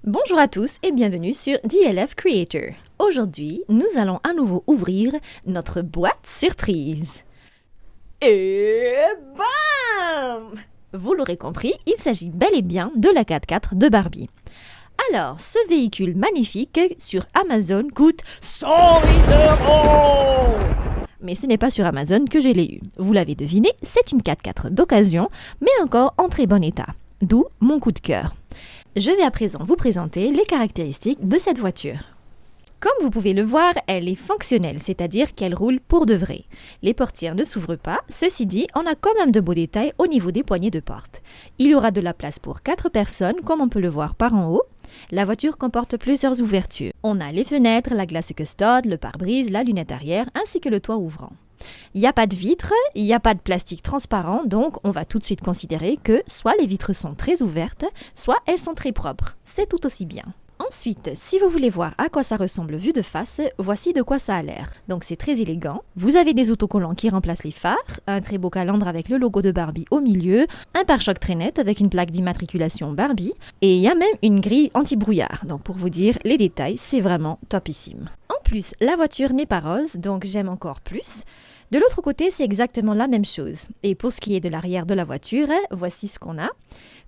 Bonjour à tous et bienvenue sur DLF Creator. Aujourd'hui, nous allons à nouveau ouvrir notre boîte surprise. Et bam! Vous l'aurez compris, il s'agit bel et bien de la 4x4 de Barbie. Alors, ce véhicule magnifique sur Amazon coûte 108 €. Mais ce n'est pas sur Amazon que je l'ai eu. Vous l'avez deviné, c'est une 4x4 d'occasion, mais encore en très bon état. D'où mon coup de cœur. Je vais à présent vous présenter les caractéristiques de cette voiture. Comme vous pouvez le voir, elle est fonctionnelle, c'est-à-dire qu'elle roule pour de vrai. Les portières ne s'ouvrent pas, ceci dit, on a quand même de beaux détails au niveau des poignées de porte. Il y aura de la place pour 4 personnes, comme on peut le voir par en haut. La voiture comporte plusieurs ouvertures. On a les fenêtres, la glace custode, le pare-brise, la lunette arrière, ainsi que le toit ouvrant. Il n'y a pas de vitres, il n'y a pas de plastique transparent, donc on va tout de suite considérer que soit les vitres sont très ouvertes, soit elles sont très propres. C'est tout aussi bien. Ensuite, si vous voulez voir à quoi ça ressemble vu de face, voici de quoi ça a l'air. Donc c'est très élégant. Vous avez des autocollants qui remplacent les phares, un très beau calandre avec le logo de Barbie au milieu, un pare-choc très net avec une plaque d'immatriculation Barbie, et il y a même une grille anti-brouillard. Donc pour vous dire, les détails, c'est vraiment topissime. En plus, la voiture n'est pas rose, donc j'aime encore plus. De l'autre côté, c'est exactement la même chose. Et pour ce qui est de l'arrière de la voiture, voici ce qu'on a.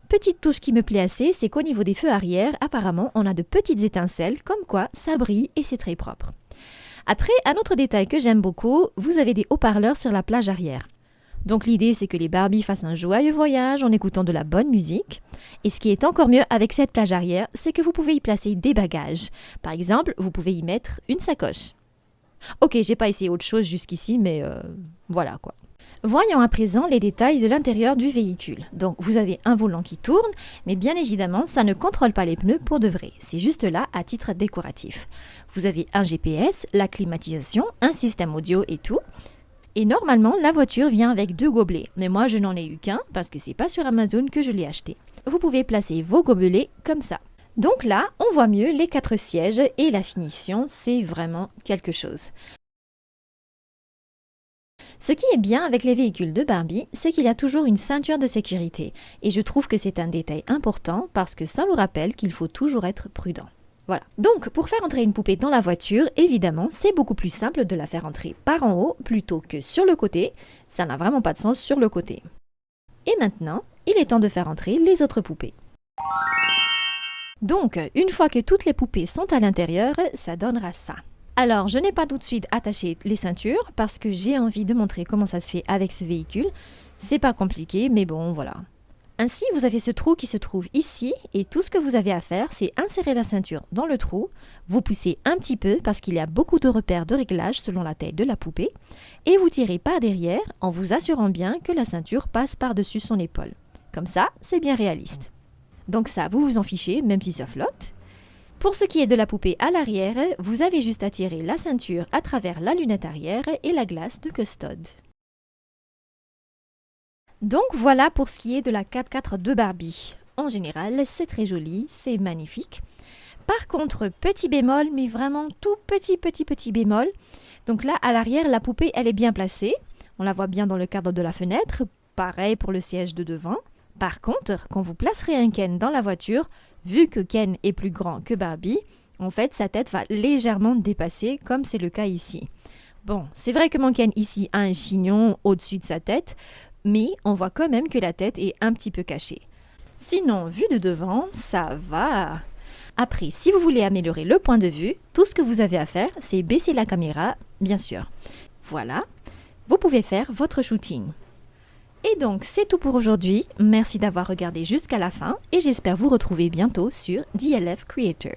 Petite touche qui me plaît assez, c'est qu'au niveau des feux arrière, apparemment, on a de petites étincelles, comme quoi ça brille et c'est très propre. Après, un autre détail que j'aime beaucoup, vous avez des haut-parleurs sur la plage arrière. Donc l'idée, c'est que les Barbies fassent un joyeux voyage en écoutant de la bonne musique. Et ce qui est encore mieux avec cette plage arrière, c'est que vous pouvez y placer des bagages. Par exemple, vous pouvez y mettre une sacoche. Ok, j'ai pas essayé autre chose jusqu'ici, mais voilà quoi. Voyons à présent les détails de l'intérieur du véhicule. Donc vous avez un volant qui tourne, mais bien évidemment, ça ne contrôle pas les pneus pour de vrai. C'est juste là à titre décoratif. Vous avez un GPS, la climatisation, un système audio et tout. Et normalement, la voiture vient avec 2 gobelets. Mais moi, je n'en ai eu qu'un parce que c'est pas sur Amazon que je l'ai acheté. Vous pouvez placer vos gobelets comme ça. Donc là, on voit mieux les 4 sièges et la finition, c'est vraiment quelque chose. Ce qui est bien avec les véhicules de Barbie, c'est qu'il y a toujours une ceinture de sécurité. Et je trouve que c'est un détail important parce que ça nous rappelle qu'il faut toujours être prudent. Voilà. Donc, pour faire entrer une poupée dans la voiture, évidemment, c'est beaucoup plus simple de la faire entrer par en haut plutôt que sur le côté. Ça n'a vraiment pas de sens sur le côté. Et maintenant, il est temps de faire entrer les autres poupées. Donc, une fois que toutes les poupées sont à l'intérieur, ça donnera ça. Alors, je n'ai pas tout de suite attaché les ceintures parce que j'ai envie de montrer comment ça se fait avec ce véhicule. C'est pas compliqué, mais bon, voilà. Ainsi, vous avez ce trou qui se trouve ici et tout ce que vous avez à faire, c'est insérer la ceinture dans le trou. Vous poussez un petit peu parce qu'il y a beaucoup de repères de réglage selon la taille de la poupée et vous tirez par derrière en vous assurant bien que la ceinture passe par-dessus son épaule. Comme ça, c'est bien réaliste. Donc ça, vous vous en fichez, même si ça flotte. Pour ce qui est de la poupée à l'arrière, vous avez juste à tirer la ceinture à travers la lunette arrière et la glace de custode. Donc voilà pour ce qui est de la 4x4 de Barbie. En général, c'est très joli, c'est magnifique. Par contre, petit bémol, mais vraiment tout petit bémol. Donc là, à l'arrière, la poupée, elle est bien placée. On la voit bien dans le cadre de la fenêtre. Pareil pour le siège de devant. Par contre, quand vous placerez un Ken dans la voiture, vu que Ken est plus grand que Barbie, en fait, sa tête va légèrement dépasser, comme c'est le cas ici. Bon, c'est vrai que mon Ken ici a un chignon au-dessus de sa tête, mais on voit quand même que la tête est un petit peu cachée. Sinon, vu de devant, ça va. Après, si vous voulez améliorer le point de vue, tout ce que vous avez à faire, c'est baisser la caméra, bien sûr. Voilà, vous pouvez faire votre shooting. Et donc, c'est tout pour aujourd'hui. Merci d'avoir regardé jusqu'à la fin et j'espère vous retrouver bientôt sur DLF Creator.